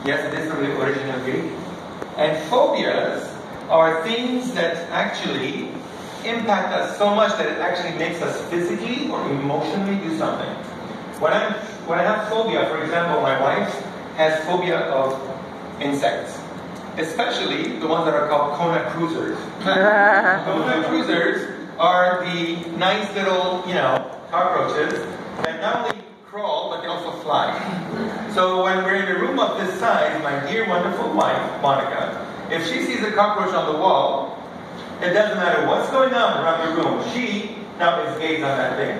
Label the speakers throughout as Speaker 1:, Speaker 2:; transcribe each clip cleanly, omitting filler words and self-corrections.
Speaker 1: Yes, it is from the original Greek. And phobias are things that actually impact us so much that it actually makes us physically or emotionally do something. When I have phobia, for example, my wife has phobia of insects, especially the ones that are called KONA cruisers. KONA cruisers are the nice little, cockroaches that not only crawl, but they also fly. So when we're in a room of this size, my dear wonderful wife, Monica, if she sees a cockroach on the wall, it doesn't matter what's going on around the room, she now is gazed on that thing.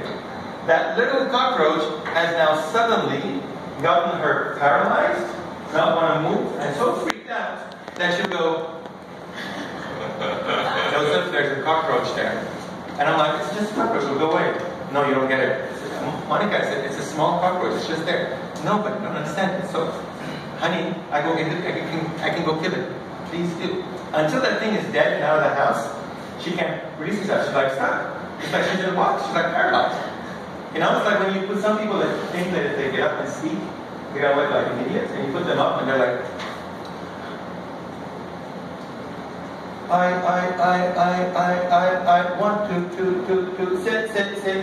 Speaker 1: That little cockroach has now suddenly gotten her paralyzed, not want to move, and so freaked out that she'll go, Joseph, there's a cockroach there. And I'm like, it's just a cockroach, it'll go away. No, you don't get it. Monica, I said, it's a small cockroach, it's just there. No, but you don't understand. So, honey, I can go kill it. Please do. Until that thing is dead and out of the house, she can't release herself. She's like, stop. It's like she didn't walk. She's like paralyzed. It's like when you put some people that think that if they get up and speak, they gotta look like an idiot, and you put them up and they're like, I want to say,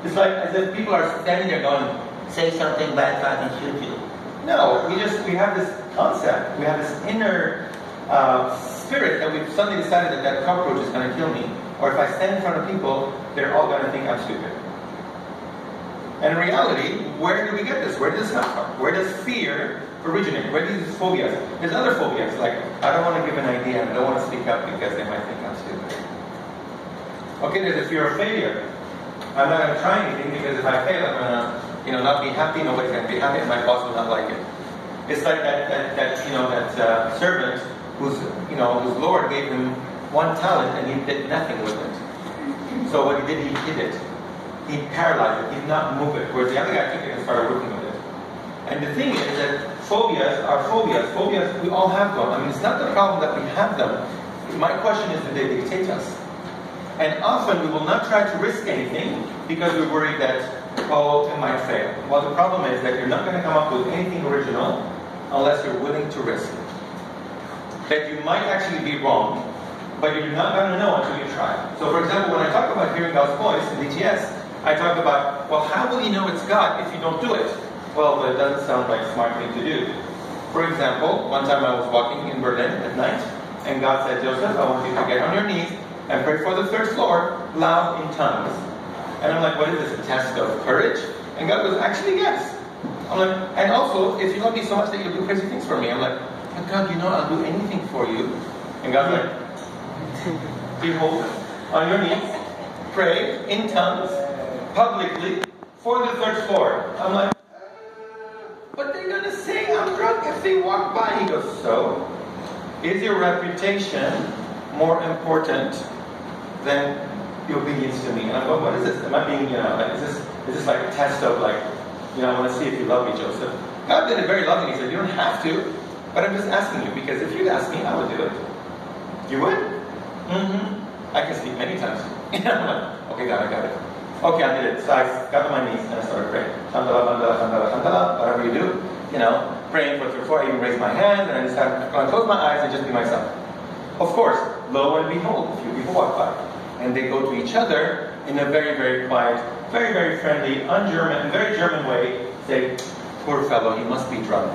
Speaker 1: It's like as if people are standing there going, say something bad so I can shoot you. No, we have this concept, we have this inner spirit that we've suddenly decided that cockroach is going to kill me. Or if I stand in front of people, they're all going to think I'm stupid. And in reality, where do we get this? Where does this come from? Where does fear originate? Where do these phobias? There's other phobias, like I don't want to give an idea, I don't want to speak up because they might think I'm stupid. Okay, there's a fear of failure. I'm not going to try anything because if I fail, I'm going to, not be happy. Nobody's going to be happy, and my boss will not like it. It's like that servant whose Lord gave him one talent and he did nothing with it. So what he did, he hid it. He paralyzed it. He did not move it. Whereas the other guy took it and started working with it. And the thing is that phobias are phobias. Phobias, we all have them. I mean, it's not the problem that we have them. My question is, do they dictate us? And often we will not try to risk anything because we're worried that, it might fail. Well, the problem is that you're not going to come up with anything original unless you're willing to risk it. That you might actually be wrong, but you're not going to know until you try. So for example, when I talk about hearing God's voice in DTS, I talk about, how will you know it's God if you don't do it? Well, that doesn't sound like a smart thing to do. For example, one time I was walking in Berlin at night, and God said, Joseph, I want you to get on your knees and pray for the third floor, loud in tongues. And I'm like, what is this, a test of courage? And God goes, actually, yes. I'm like, and also, if you love me so much that you'll do crazy things for me. I'm like, but God, I'll do anything for you. And God's like, behold, on your knees, pray in tongues, publicly, for the third floor. I'm like, but they're going to say I'm drunk if they walk by. He goes, so, is your reputation more important than your obedience to me? And I go, what is this? Am I being, is this like a test of I want to see if you love me, Joseph? God did it very lovingly. He said, you don't have to, but I'm just asking you, because if you'd ask me, I would do it. You would? Mm-hmm. I can speak many times. I'm like, okay, God, I got it. Okay, I did it. So I got on my knees and I started praying. Chandala, bandala, chandala, chandala, whatever you do, praying for 3 or 4. I even raised my hand and I decided to close my eyes and just be myself. Of course, lo and behold, a few people walk by. And they go to each other in a very, very quiet, very, very friendly, un-German, very German way, say, poor fellow, he must be drunk.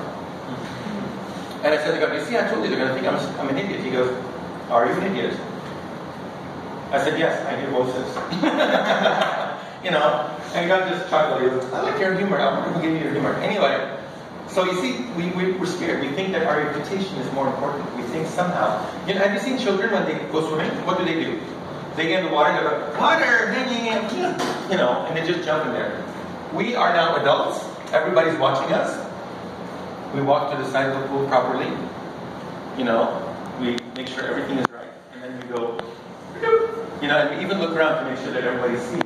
Speaker 1: And I said to God, you see, I told you they're going to think I'm an idiot. He goes, are you an idiot? I said, yes, I hear voices. And God just chuckled. He goes, I like your humor. I wonder who gave you your humor. Anyway, so you see, we're scared. We think that our reputation is more important. We think somehow. Have you seen children when they go swimming? What do? They get in the water, they're like, water, and they just jump in there. We are now adults. Everybody's watching us. We walk to the side of the pool properly. We make sure everything is right. And then we go, and we even look around to make sure that everybody sees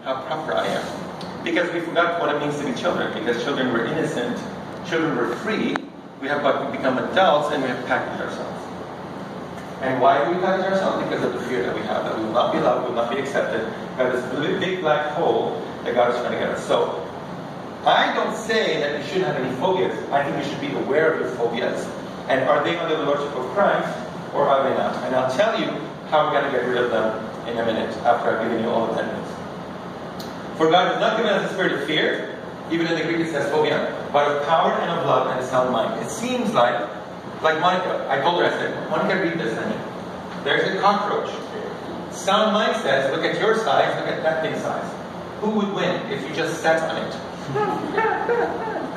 Speaker 1: how proper I am. Because we forgot what it means to be children. Because children were innocent, children were free. We have become adults and we have packaged ourselves. And why do we package ourselves? Because of the fear that we have, that we will not be loved, we will not be accepted. We have this big black hole that God is trying to get us. So, I don't say that you shouldn't have any phobias. I think you should be aware of your phobias. And are they under the Lordship of Christ, or are they not? And I'll tell you how we're going to get rid of them in a minute, after I've given you all of that news. For God has not given us a spirit of fear, even in the Greek it says phobia, but of power and of love and a sound mind. It seems like Monica, I told her, I said, Monica, read this, honey. There's a cockroach. Sound mind says, look at your size, look at that thing's size. Who would win if you just sat on it?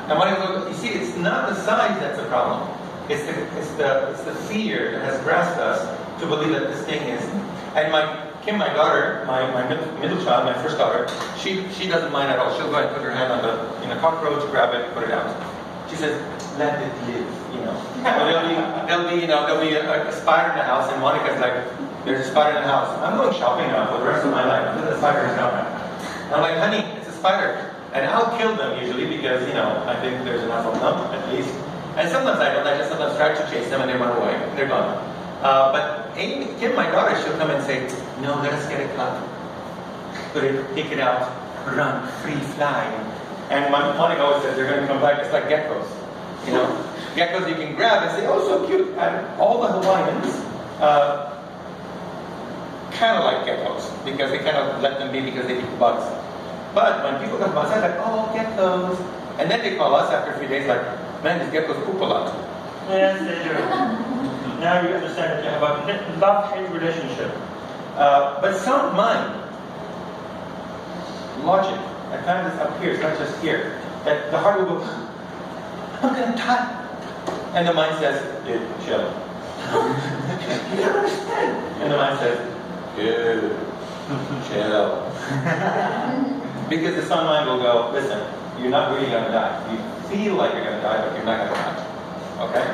Speaker 1: And Monica, you see, it's not the size that's the problem. It's the fear that has grasped us to believe that this thing is. And Kim, my daughter, my middle child, my first daughter, she doesn't mind at all. She'll go and put her hand on the cockroach, grab it, put it out. She says, let it live, you know. There'll be a spider in the house, and Monica's like, there's a spider in the house. I'm going shopping now for the rest of my life. There's a spider in the house. I'm like, honey, it's a spider. And I'll kill them usually because, I think there's enough of them, at least. And sometimes I don't. I just sometimes try to chase them and they run away. They're gone. But Kim, my daughter, she'll come and say, no, let us get a club. Put it, take it out, run, free, fly. And Monica always says they're going to come back. It's like geckos. Geckos you can grab and say, oh, so cute. And all the Hawaiians kind of like geckos because they kind of let them be because they eat bugs. But when people come outside, like, oh, geckos. And then they call us after a few days like, man, these geckos poop a lot.
Speaker 2: Yes, they do. Now you understand that you have a love-hate relationship.
Speaker 1: But sound mind, logic, at times it's up here, it's not just here. That the heart will go, I'm going to die. And the mind says, dude, chill. You don't understand. And the mind says, dude, chill. Because the sound mind will go, listen, you're not really going to die. You feel like you're going to die, but you're not going to die. Okay?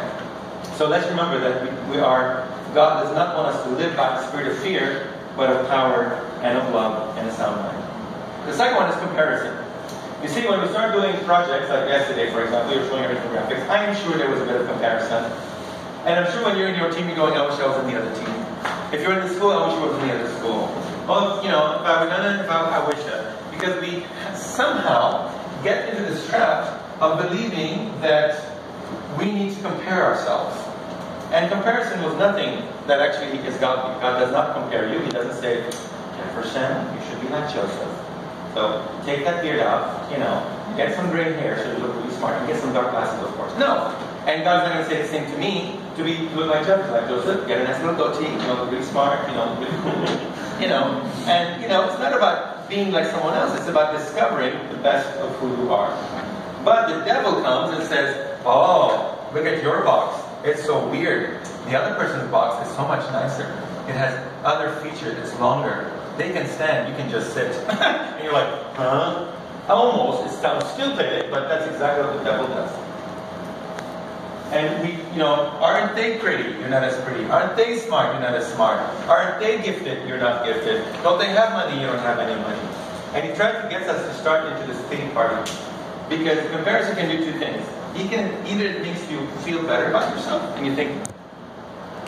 Speaker 1: So let's remember that God does not want us to live by the spirit of fear, but of power and of love and a sound mind. The second one is comparison. You see, when we start doing projects like yesterday, for example, you're showing everything graphics, I'm sure there was a bit of comparison. And I'm sure when you're in your team, you're going, I wish I was in the other team. If you're in the school, I wish you was in the other school. Well, if I would done it, I wish that. Because we somehow get into this trap of believing that we need to compare ourselves. And comparison was nothing that actually is godly. God does not compare you. He doesn't say, Jefferson, you should be like Joseph. So take that beard out, get some gray hair so you look really smart, and get some dark glasses, of course. No. And God's not going to say the same to me, to look like Joseph, get a nice little goatee, look really smart, really cool. And it's not about being like someone else, it's about discovering the best of who you are. But the devil comes and says, oh, look at your box. It's so weird. The other person's box is so much nicer. It has other features. It's longer. They can stand. You can just sit. And you're like, huh? Almost. It sounds stupid, but that's exactly what the devil does. And aren't they pretty? You're not as pretty. Aren't they smart? You're not as smart. Aren't they gifted? You're not gifted. Don't they have money? You don't have any money. And he tries to get us to start into this pity party. Because comparison can do two things. Either it makes you feel better about yourself, and you think,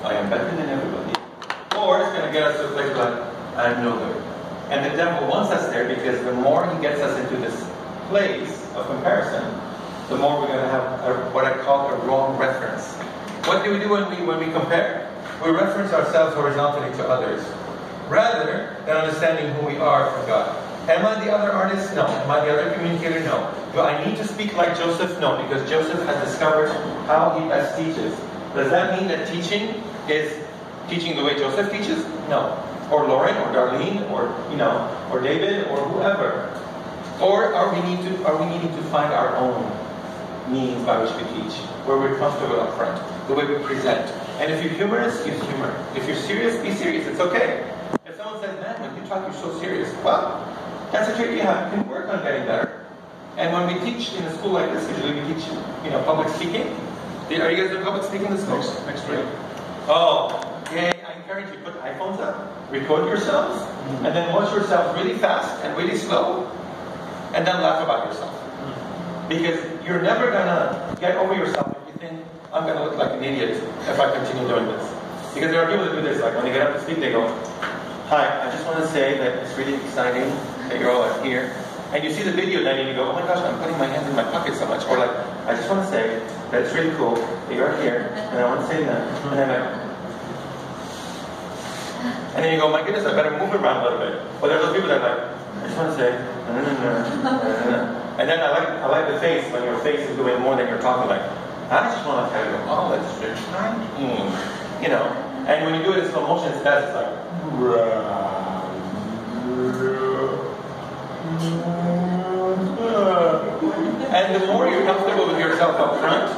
Speaker 1: I am better than everybody. Or it's going to get us to a place where I'm no good. And the devil wants us there because the more he gets us into this place of comparison, the more we're going to have what I call a wrong reference. What do we do when we compare? We reference ourselves horizontally to others, rather than understanding who we are from God. Am I the other artist? No. Am I the other communicator? No. Do I need to speak like Joseph? No, because Joseph has discovered how he best teaches. Does that mean that teaching is teaching the way Joseph teaches? No. Or Lauren, or Darlene, or David, or whoever. Or are we needing to find our own means by which we teach, where we're comfortable up front, the way we present. And if you're humorous, use humor. If you're serious, be serious. It's okay. If someone says, man, when you talk, you're so serious. Well, that's a trait you have. You can work on getting better. And when we teach in a school like this, usually we teach, public speaking. Are you guys doing public speaking in the school? Next week. Oh, yeah. I encourage you to put iPhones up, record yourselves, and then watch yourself really fast and really slow, and then laugh about yourself. Because you're never gonna get over yourself if you think, I'm gonna look like an idiot if I continue doing this. Because there are people that do this, like when they get up to speak, they go, hi, I just want to say that it's really exciting that you're all here. And you see the video then and you go, oh my gosh, I'm putting my hands in my pocket so much. Or like, I just want to say that it's really cool that you're here, and I want to say that. And then you go, my goodness, I better move around a little bit. But there's those people that are like, I just want to say, and then I like the face when your face is doing more than you're talking. Like, I just want to tell you, oh, it's exciting, you know. And when you do it in slow motion, it's best. It's like, and the more you're comfortable with yourself up front,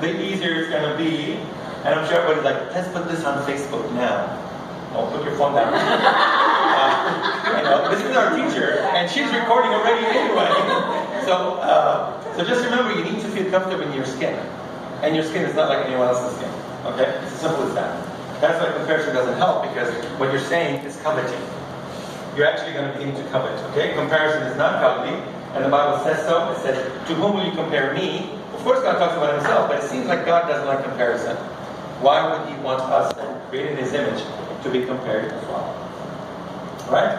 Speaker 1: the easier it's going to be. And I'm sure everybody's like, let's put this on Facebook now. Oh, put your phone down. You know, this is our teacher, and she's recording already anyway. So just remember, you need to feel comfortable in your skin. And your skin is not like anyone else's skin. Okay? It's as simple as that. That's why comparison doesn't help, because what you're saying is coveting. You're actually going to begin to covet. Okay? Comparison is not godly, and the Bible says so. It says, to whom will you compare me? Of course God talks about himself, but it seems like God doesn't like comparison. Why would he want us, then, created in his image, to be compared as well? Right?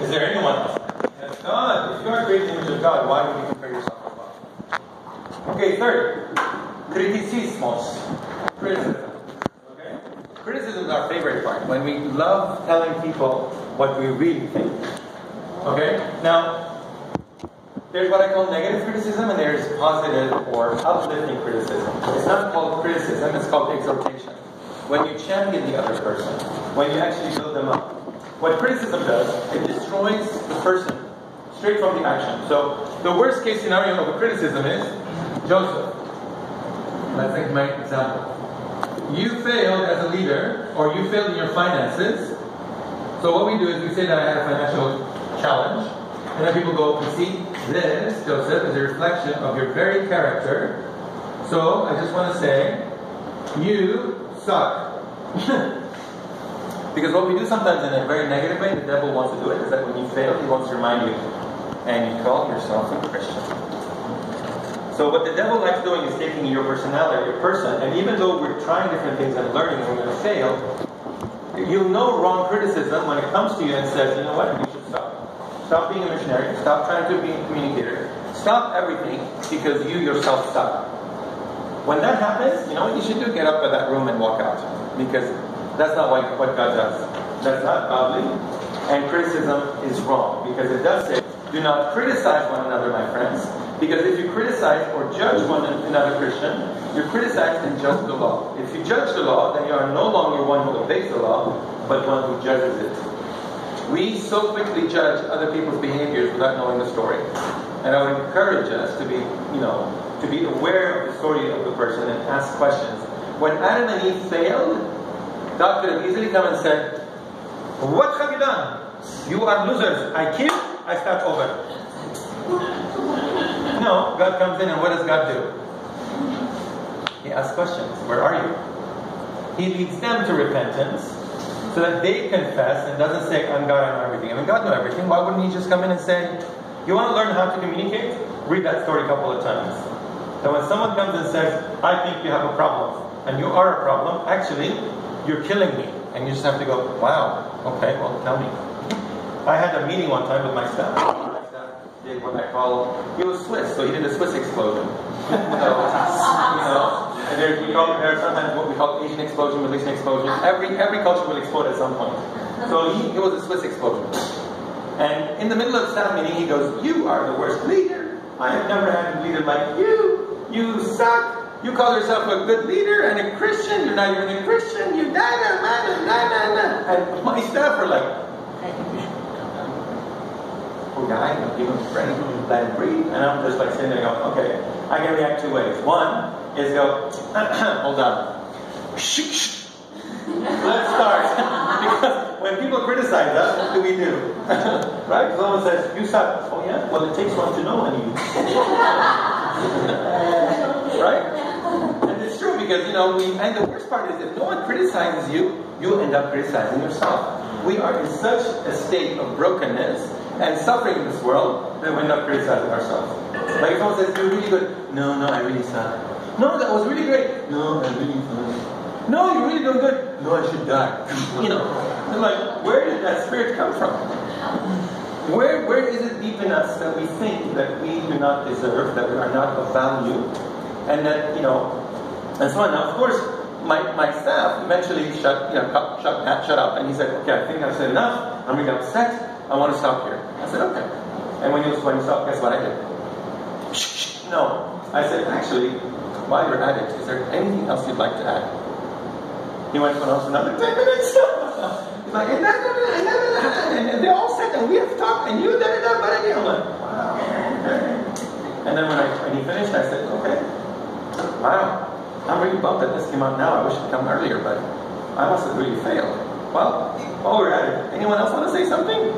Speaker 1: Is there anyone else? Yes, God. If you are created in the image of God, why would you compare yourself as well? Okay, third. Criticismos. Criticism. Okay? Criticism is our favorite part. When we love telling people what we really think. Okay? Now, there's what I call negative criticism, and there's positive or uplifting criticism. It's not called criticism, it's called exhortation. When you champion the other person, when you actually build them up. What criticism does, it destroys the person straight from the action. So the worst case scenario of a criticism is Joseph. Let's take my example. You failed as a leader, or you failed in your finances. So what we do is we say that I had a financial challenge, and then people go, you see, this, Joseph, is a reflection of your very character. So I just want to say, you suck. Because what we do sometimes in a very negative way, the devil wants to do it, is that when you fail, he wants to remind you, and you call yourself a Christian. So what the devil likes doing is taking your personality, your person, and even though we're trying different things and learning and we're going to fail, you'll know wrong criticism when it comes to you and says, you know what, you should stop. Stop being a missionary, stop trying to be a communicator, stop everything because you yourself suck. When that happens, you know what you should do? Get up in that room and walk out. Because that's not what God does. That's not godly. And criticism is wrong. Because it does say, do not criticize one another, my friends. Because if you criticize or judge one another Christian, you criticize and judge the law. If you judge the law, then you are no longer one who obeys the law, but one who judges it. We so quickly judge other people's behaviors without knowing the story. And I would encourage us to be, to be aware of the story of the person and ask questions. When Adam and Eve failed, God could have easily come and said, what have you done? You are losers. I kill, I start over. No, God comes in and what does God do? He asks questions. Where are you? He leads them to repentance so that they confess and doesn't say, I'm God, I know everything. I mean, God knows everything. Why wouldn't he just come in and say, you want to learn how to communicate? Read that story a couple of times. So when someone comes and says, I think you have a problem, and you are a problem, actually, you're killing me. And you just have to go, wow, okay, well, tell me. I had a meeting one time with my staff. My staff did what I call, he was Swiss, so he did a Swiss explosion. And there's sometimes what we call Asian explosion, Middle Eastern explosion. Every culture will explode at some point. So he was a Swiss explosion. And in the middle of the staff meeting, he goes, you are the worst leader. I have never had a leader like you. You suck. You call yourself a good leader and a Christian. You're not even a Christian. You da-da-da-da-da-da. And my staff were like, poor guy, give him strength, let him breathe. And I'm just like sitting there going, okay, I can react two ways. One is go, hold on. Let's start. Because when people criticize us, what do we do? Right? Someone says, you suck. Oh yeah? Well, it takes one to know honey. Right? And it's true because, and the worst part is if no one criticizes you, you end up criticizing yourself. We are in such a state of brokenness and suffering in this world that we end up criticizing ourselves. Like if someone says, you're really good. No, I really suck. No, that was really great. No, I'm really funny. No, you're really doing good. No, I should die. They're like, where did that spirit come from? Where is it deep in us that we think that we do not deserve, that we are not of value, and that, and so on. Now, of course, my staff eventually shut up, and he said, okay, I think I've said enough, I'm really upset, I want to stop here. I said, okay. And when you stop, guess what I did? No. I said, actually, while you're at it, is there anything else you'd like to add? He went on for another 10 minutes. He's like, and they all said, and we have talked, and you da-da-da, but I'm like, wow, okay. And then when he finished, I said, okay, wow, I'm really bummed that this came out now. I wish it had come earlier, but I must have really failed. Well, while we're at it, anyone else want to say something?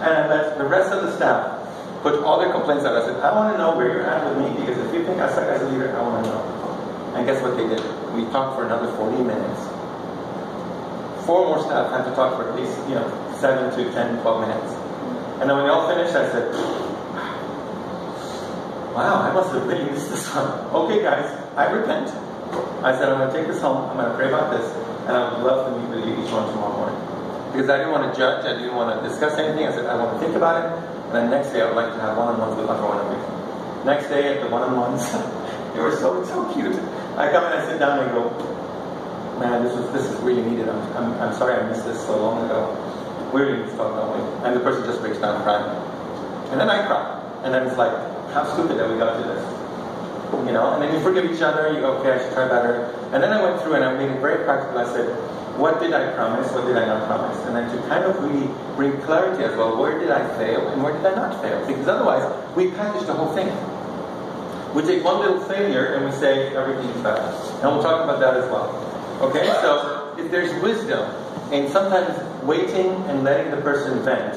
Speaker 1: And the rest of the staff put all their complaints out. I said, I want to know where you're at with me, because if you think I suck as a leader, I want to know. And guess what they did? We talked for another 40 minutes. 4 more staff had to talk for at least, 7 to 10, 12 minutes. And then when they all finished, I said, wow, I must have really missed this one. Okay, guys, I repent. I said, I'm going to take this home, I'm going to pray about this, and I would love to meet with you each one tomorrow morning. Because I didn't want to judge, I didn't want to discuss anything. I said, I want to think about it, and then next day I would like to have one-on-ones with everyone of you. Next day at the one-on-ones, they were so cute. I come in, I sit down, and I go, man, this is really needed. I'm sorry I missed this so long ago. We really need to talk, don't we? And the person just breaks down crying. And then I cry. And then it's like, how stupid that we got to this. And then you forgive each other, you go, okay, I should try better. And then I went through and I made it very practical. I said, what did I promise? What did I not promise? And then to kind of really bring clarity as well, where did I fail and where did I not fail? Because otherwise, we package the whole thing. We take one little failure and we say everything's bad. And we'll talk about that as well. Okay, so if there's wisdom in sometimes waiting and letting the person vent,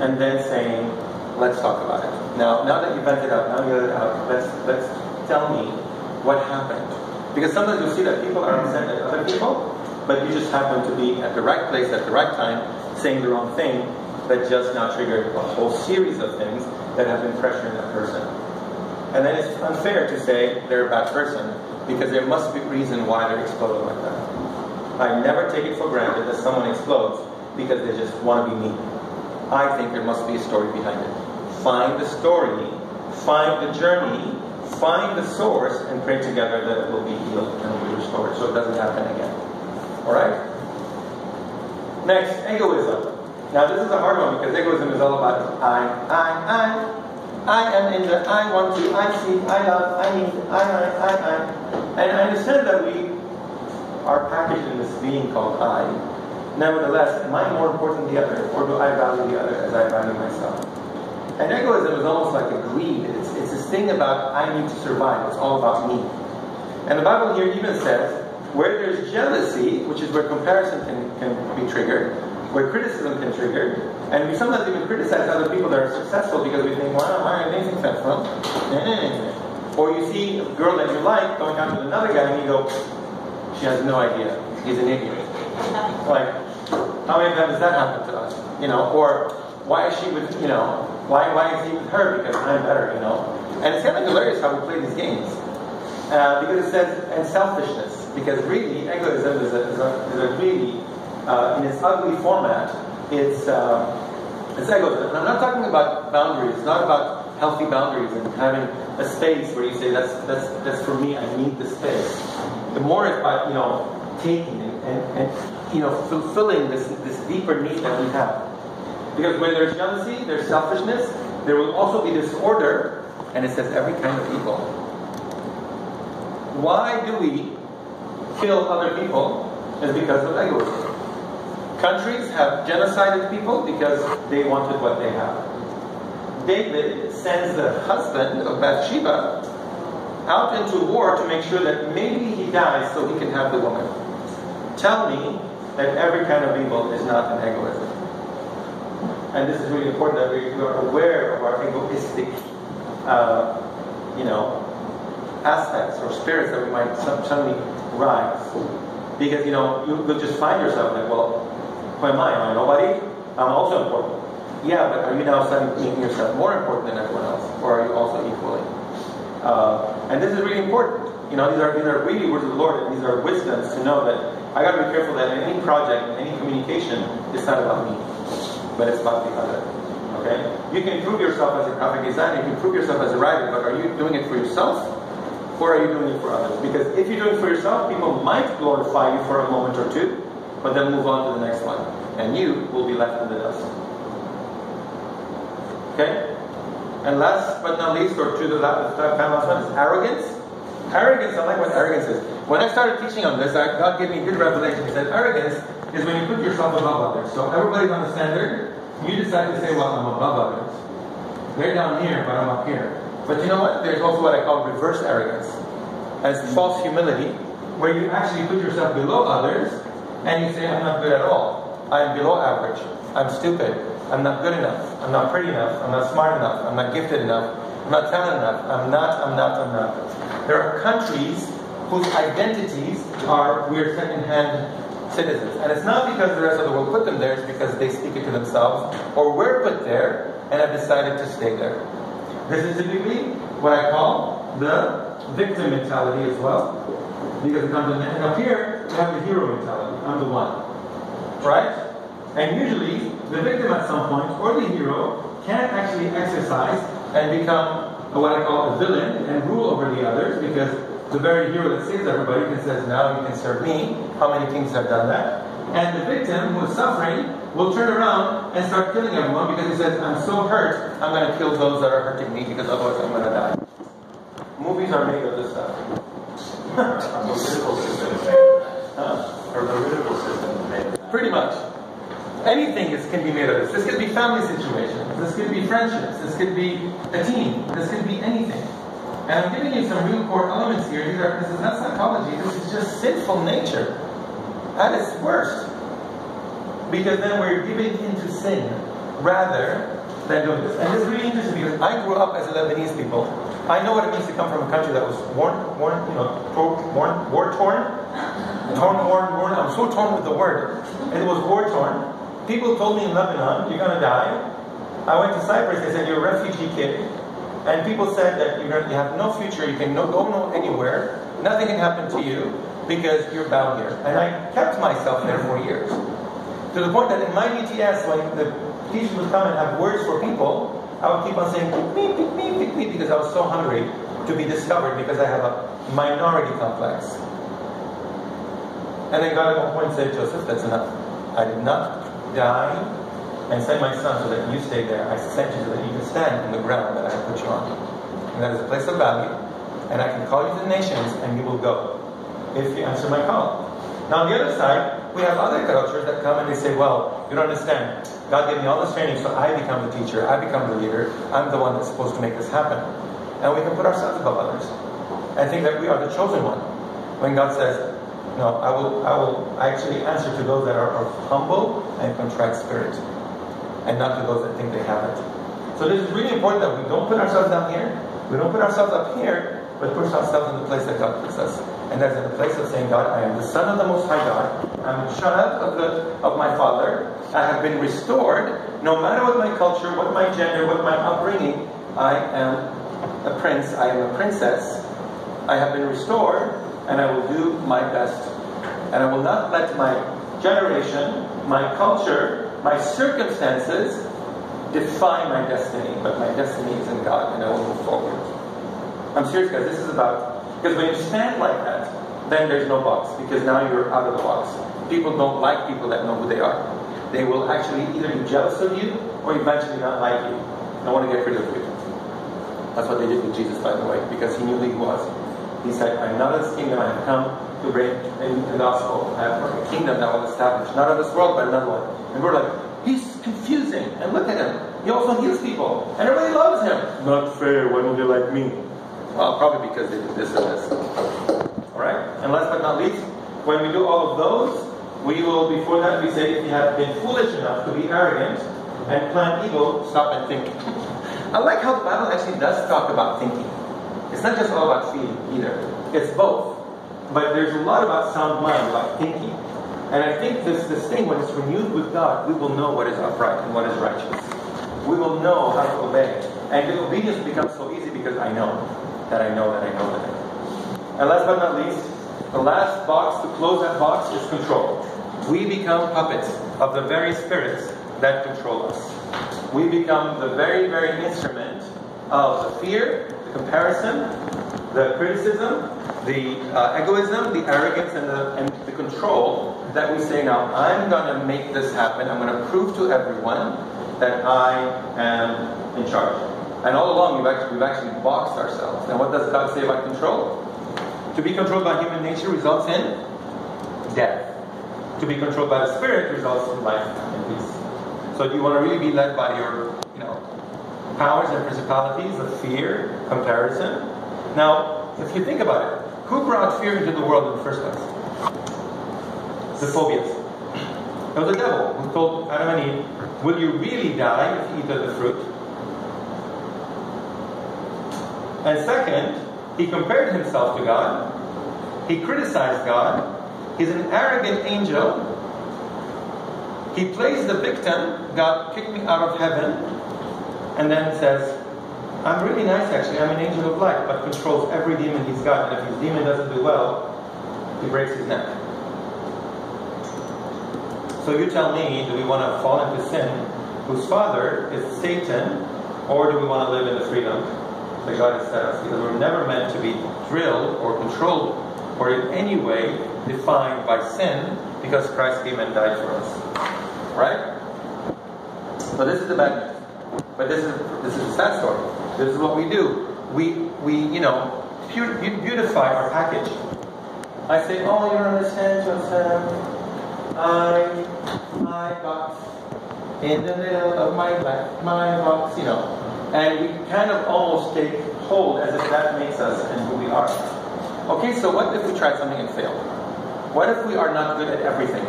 Speaker 1: and then saying, let's talk about it. Now that you vented out, now you let it out, let's tell me what happened. Because sometimes you'll see that people are upset at other people, but you just happen to be at the right place at the right time, saying the wrong thing, that just now triggered a whole series of things that have been pressuring that person. And then it's unfair to say they're a bad person, because there must be a reason why they're exploding like that. I never take it for granted that someone explodes because they just want to be mean. I think there must be a story behind it. Find the story, find the journey, find the source, and pray together that it will be healed and will be restored so it doesn't happen again. Alright? Next, egoism. Now this is a hard one because egoism is all about I am in the I want to, I see, I love, I need, I. And I understand that we are packaged in this being called I. Nevertheless, am I more important than the other, or do I value the other as I value myself? And egoism is almost like a greed. It's this thing about I need to survive. It's all about me. And the Bible here even says, where there's jealousy, which is where comparison can be triggered, where criticism can trigger, and we sometimes even criticize other people that are successful because we think, wow, why are they successful? Or you see a girl that you like going out with another guy and you go, she has no idea. He's an idiot. Like, how many times does that happen to us? Or why is she with, why is he with her? Because I'm better, And it's kind of hilarious how we play these games. Because it says, and selfishness. Because really, egoism is a really, in its ugly format, it's egoism. And I'm not talking about boundaries. It's not about healthy boundaries and having a space where you say, that's for me, I need the space. The more it's about, taking and fulfilling this deeper need that we have. Because where there's jealousy, there's selfishness, there will also be disorder, and it says every kind of evil. Why do we kill other people? Is because of egoism. Countries have genocided people because they wanted what they have. David sends the husband of Bathsheba out into war to make sure that maybe he dies so he can have the woman. Tell me that every kind of evil is not an egoism. And this is really important that we are aware of our egoistic, aspects or spirits that we might suddenly rise. Because, you'll just find yourself like, well, who am I? Am I nobody? I'm also important. Yeah, but are you now suddenly making yourself more important than everyone else? Or are you also equally? And this is really important. These are really words of the Lord, and these are wisdoms to know that I got to be careful that in any project, any communication, it's not about me. but it's about the other. Okay? You can prove yourself as a graphic designer, you can prove yourself as a writer, but are you doing it for yourself? Or are you doing it for others? Because if you're doing it for yourself, people might glorify you for a moment or two, but then move on to the next one. And you will be left in the dust. Okay? And last but not least, or to the last one, is arrogance. Arrogance, I like what arrogance is. When I started teaching on this, God gave me a good revelation. He said, arrogance is when you put yourself above others. So everybody's on a standard, you decide to say, well, I'm above others. They're down here, but I'm up here. But you know what? There's also what I call reverse arrogance. As false humility, where you actually put yourself below others, and you say, I'm not good at all. I'm below average. I'm stupid. I'm not good enough. I'm not pretty enough. I'm not smart enough. I'm not gifted enough. I'm not talented enough. I'm not. There are countries whose identities are we're second-hand citizens. And it's not because the rest of the world put them there, it's because they speak it to themselves, or we're put there and have decided to stay there. This is typically what I call the victim mentality as well. Because it comes in, and up here, we have the hero mentality. I'm the one. Right? And usually, the victim at some point, or the hero, can't actually exercise and become what I call a villain and rule over the others, because the very hero that saves everybody can says, now you can serve me. How many kings have done that? And the victim who is suffering will turn around and start killing everyone because he says, I'm so hurt, I'm going to kill those that are hurting me because otherwise I'm going to die. Movies are made of this stuff.
Speaker 3: Our political system is made of that. Our political system is made of that.
Speaker 1: Pretty much. Anything can be made of this. This could be family situations. This could be friendships. This could be a team. This could be anything. And I'm giving you some real core elements here. This is not psychology. This is just sinful nature. At its worst. Because then we're giving into sin rather than doing this. And this is really interesting because I grew up as a Lebanese people. I know what it means to come from a country that was war-torn. I'm so torn with the word. And it was war-torn. People told me in Lebanon, you're going to die. I went to Cyprus, they said, you're a refugee kid. And people said that you have no future, you can go anywhere, nothing can happen to you because you're bound here. And I kept myself there for years. To the point that in my BTS, when the teachers would come and have words for people, I would keep on saying, pick me, because I was so hungry to be discovered because I have a minority complex. And then God at one point said, Joseph, that's enough. I did not die and send my son so that you stay there. I sent you so that you can stand on the ground that I have put you on. And that is a place of value. And I can call you to the nations and you will go if you answer my call. Now on the other side, we have other cultures that come and they say, well, you don't understand. God gave me all this training so I become the teacher, I become the leader, I'm the one that's supposed to make this happen. And we can put ourselves above others and think that we are the chosen one. When God says, no, I will actually answer to those that are of humble and contrite spirit, and not to those that think they have it. So this is really important that we don't put ourselves down here, we don't put ourselves up here, but put ourselves in the place that God puts us. And that's in the place of saying, God, I am the Son of the Most High God, I'm a child of my Father, I have been restored, no matter what my culture, what my gender, what my upbringing, I am a prince, I am a princess, I have been restored, and I will do my best. And I will not let my generation, my culture, my circumstances define my destiny. But my destiny is in God, and I will move forward. I'm serious, guys. This is about... Because when you stand like that, then there's no box. Because now you're out of the box. People don't like people that know who they are. They will actually either be jealous of you, or eventually not like you. They want to get rid of you. That's what they did with Jesus, by the way, because he knew who he was. He said, I'm not of this kingdom, I have come to bring in the gospel. I have a kingdom that will establish, not of this world, but another one. And we're like, he's confusing. And look at him. He also heals people. And everybody loves him. Not fair, why don't they like me? Well, probably because they do this and this. Alright? And last but not least, when we do all of those, we will, before that, we say, if you have been foolish enough to be arrogant and plan evil, stop and think. I like how the Bible actually does talk about thinking. It's not just all about feeling either. It's both. But there's a lot about sound mind, about thinking. And I think this thing, when it's renewed with God, we will know what is upright and what is righteous. We will know how to obey. And the obedience becomes so easy because I know that I know that I know that I know. And last but not least, the last box to close that box is control. We become puppets of the very spirits that control us. We become the very, very instrument of the fear, the comparison, the criticism, the egoism, the arrogance, and the control that we say, now, I'm going to make this happen. I'm going to prove to everyone that I am in charge. And all along, we've actually boxed ourselves. And what does God say about control? To be controlled by human nature results in death. To be controlled by the Spirit results in life and peace. So do you want to really be led by your, powers and principalities of fear, comparison? Now, if you think about it, who brought fear into the world in the first place? The phobias. It was the devil who told Adam and Eve, will you really die if you eat of the fruit? And second, he compared himself to God. He criticized God. He's an arrogant angel. He plays the victim. God kicked me out of heaven. And then says, I'm really nice actually. I'm an angel of light, but controls every demon he's got. And if his demon doesn't do well, he breaks his neck. So you tell me, do we want to fall into sin, whose father is Satan, or do we want to live in the freedom that God has set us? Because we're never meant to be drilled or controlled or in any way defined by sin, because Christ came and died for us. Right? So this is the bad news. But this is a sad story. This is what we do. We beautify our package. I say, oh, you don't understand, Joseph. I got in the middle of my life, my box, and we kind of almost take hold as if that makes us and who we are. Okay, so what if we try something and fail? What if we are not good at everything?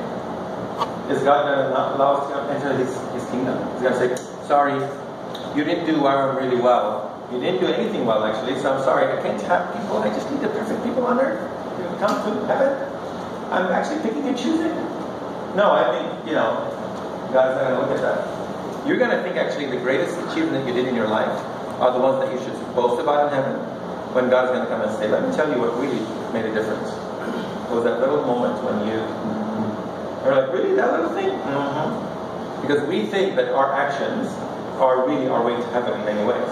Speaker 1: Is God going to not allow us to enter His kingdom? He's going to say, sorry, you didn't do YWAM really well. You didn't do anything well, actually, so I'm sorry. I can't have people. I just need the perfect people on earth to come to heaven. I'm actually picking and choosing. No, I think, God's not going to look at that. You're going to think, actually, the greatest achievement you did in your life are the ones that you should boast about in heaven, when God's going to come and say, let me tell you what really made a difference. It was that little moment when you're like, really, that little thing? Mm-hmm. Because we think that our actions are really our way to heaven in many ways.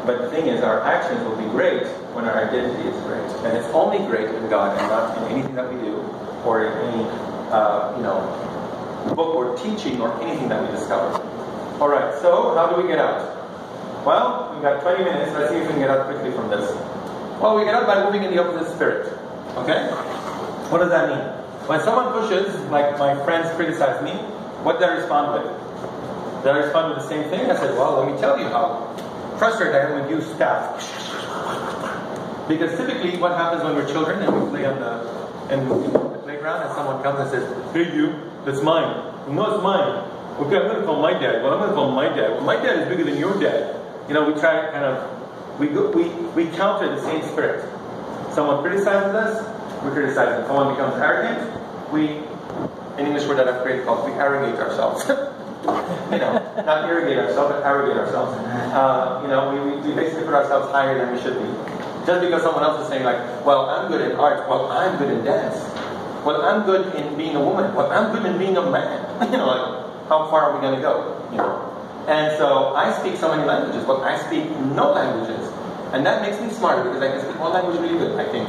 Speaker 1: But the thing is, our actions will be great when our identity is great. And it's only great in God and not in anything that we do, or in any book or teaching or anything that we discover. Alright, so how do we get out? Well, we've got 20 minutes. Let's see if we can get out quickly from this. Well, we get out by moving in the opposite spirit. Okay? What does that mean? When someone pushes, like my friends criticize me, what did I respond with? Did I respond with the same thing? I said, well, let me tell you how frustrated I am with you staff. Because typically what happens when we're children and we play on the playground and someone comes and says, hey you, that's mine. No, it's mine. Okay, I'm going to call my dad. Well, I'm going to call my dad. Well, my dad is bigger than your dad. We try kind of, we counter the same spirit. Someone criticizes us, we criticize them. Someone becomes arrogant, an English word that I've created called, we arrogate ourselves. Not irrigate ourselves, but arrogate ourselves. We basically put ourselves higher than we should be. Just because someone else is saying like, well, I'm good in art, well, I'm good in dance. Well, I'm good in being a woman. Well, I'm good in being a man. How far are we going to go? And so I speak so many languages. Well, I speak no languages. And that makes me smarter because I can speak one language really good, I think.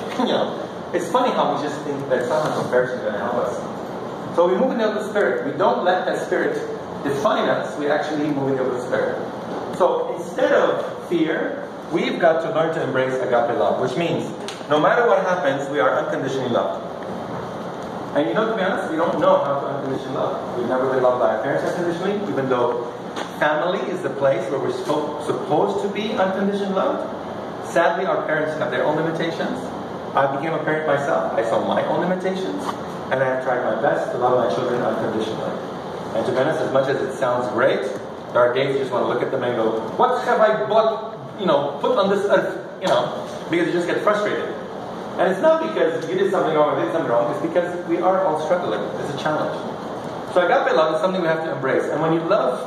Speaker 1: It's funny how we just think that somehow comparison is going to help us. So we move in the spirit. We don't let that spirit define us. We actually move in the spirit. So instead of fear, we've got to learn to embrace agape love, which means no matter what happens, we are unconditionally loved. And to be honest, we don't know how to unconditionally love. We've never been loved by our parents unconditionally, even though family is the place where we're supposed to be unconditionally loved. Sadly, our parents have their own limitations. I became a parent myself. I saw my own limitations. And I have tried my best to love my children unconditionally. And to be honest, as much as it sounds great, there are days you just want to look at them and go, what have I put on this earth? Because you just get frustrated. And it's not because you did something wrong or did something wrong, it's because we are all struggling. It's a challenge. So agape love is something we have to embrace. And when you're loved,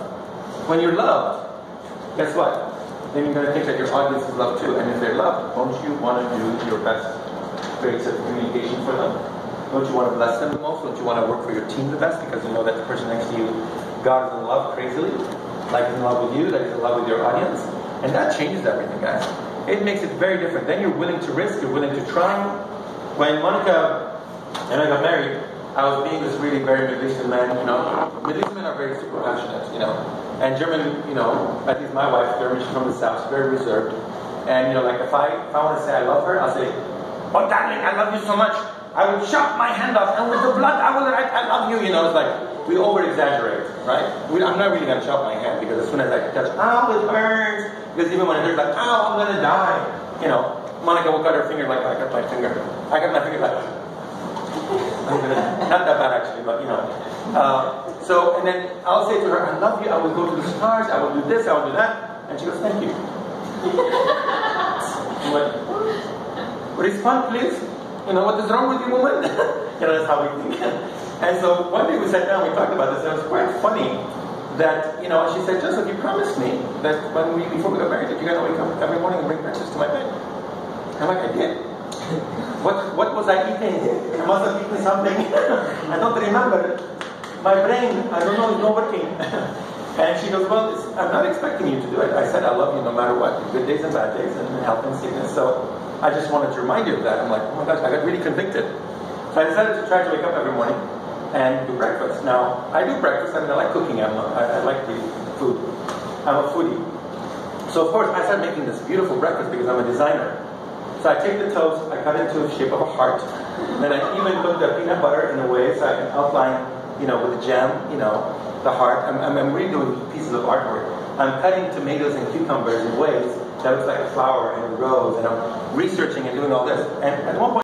Speaker 1: guess what? Then you're going to think that your audience is loved too. And if they're loved, don't you want to do your best grades of communication for them? Don't you want to bless them the most? Don't you want to work for your team the best because you know that the person next to you God is in love crazily, like He's in love with you, like He's in love with your audience. And that changes everything, guys. It makes it very different. Then you're willing to risk, you're willing to try. When Monica and I got married, I was being this really very Middle Eastern man, you know. Middle Eastern men are very super passionate, you know. And German, you know, at least my wife, German, she's from the South, she's very reserved. And, you know, like if I want to say I love her, I'll say, oh, darling, I love you so much. I will chop my hand off, and with the blood, I love you. You know, it's like, we over-exaggerate, right? I'm not really going to chop my hand, because as soon as I touch, ow, it hurts. Because even when it hurts, like, ow, I'm going to die. You know, Monica will cut her finger like I cut my finger. I cut my finger like, not that bad actually, but you know. So, and then I'll say to her, I love you, I will go to the stars, I will do this, I will do that. And she goes, thank you. I'm like, respond please. You know, what is wrong with you, woman? You know, that's how we think. And so one day we sat down, we talked about this, and it was quite funny that, you know, she said, Joseph, you promised me that before we got married, that you're going to wake up every morning and bring breakfast to my bed. I'm like, I did. What was I eating? I must have eaten something. I don't remember. My brain, I don't know, is not working. And she goes, well, I'm not expecting you to do it. I said, I love you no matter what, good days and bad days, and health and sickness. So I just wanted to remind you of that. I'm like, oh my gosh, I got really convicted. So I decided to try to wake up every morning and do breakfast. Now, I do breakfast. I mean, I like cooking. I like the food. I'm a foodie. So, of course, I started making this beautiful breakfast because I'm a designer. So I take the toast, I cut it into the shape of a heart. Then I even put the peanut butter in a way so I can outline, you know, with the jam, you know, the heart. I'm really doing pieces of artwork. I'm cutting tomatoes and cucumbers in ways that looks like a flower and a rose, and I'm researching and doing all this. And at one point